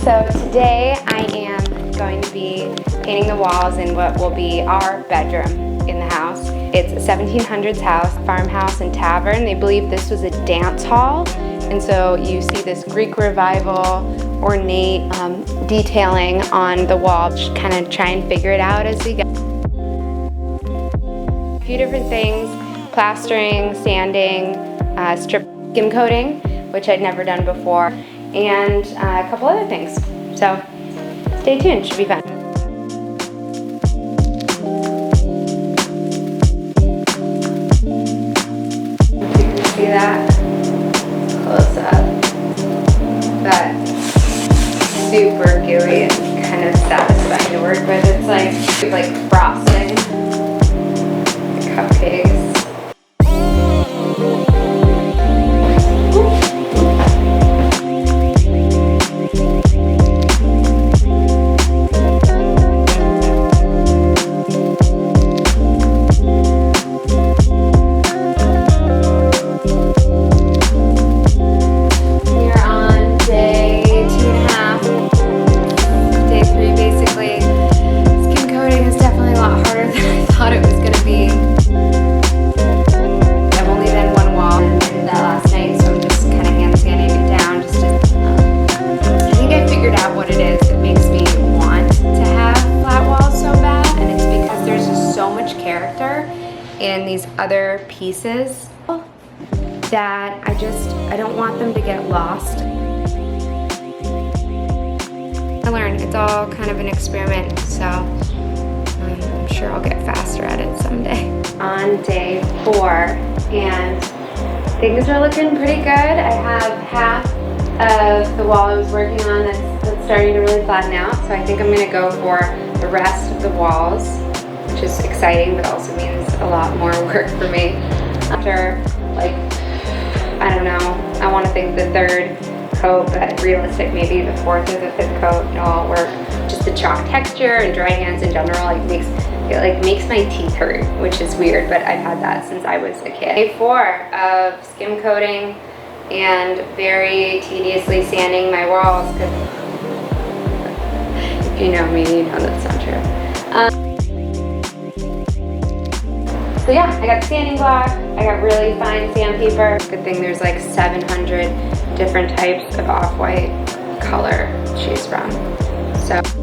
So today I am going to be painting the walls in what will be our bedroom in the house. It's a 1700s house, farmhouse and tavern. They believe this was a dance hall, and so you see this Greek revival ornate detailing on the wall. Just kind of try and figure it out as we go. A few different things: plastering, sanding, strip skim coating, which I'd never done before, and a couple other things. So stay tuned, should be fun. If you can see that close up, but super gooey and kind of satisfying to work with. It's like frosting, cupcakes. In these other pieces that I don't want them to get lost. I learned it's all kind of an experiment, so I'm sure I'll get faster at it someday. On day 4, and things are looking pretty good. I have half of the wall I was working on that's starting to really flatten out, so I think I'm gonna go for the rest of the walls, which is exciting, but also means a lot more work for me. After, like, I don't know, I want to think the 3rd coat, but realistic, maybe the 4th or the 5th coat, it'll all work. Just the chalk texture and dry hands in general, it makes my teeth hurt, which is weird, but I've had that since I was a kid. Day 4 of skim coating and very tediously sanding my walls, because if you know me, you know that's not true. So yeah, I got sanding block, I got really fine sandpaper. Good thing there's like 700 different types of off-white color to choose from. So.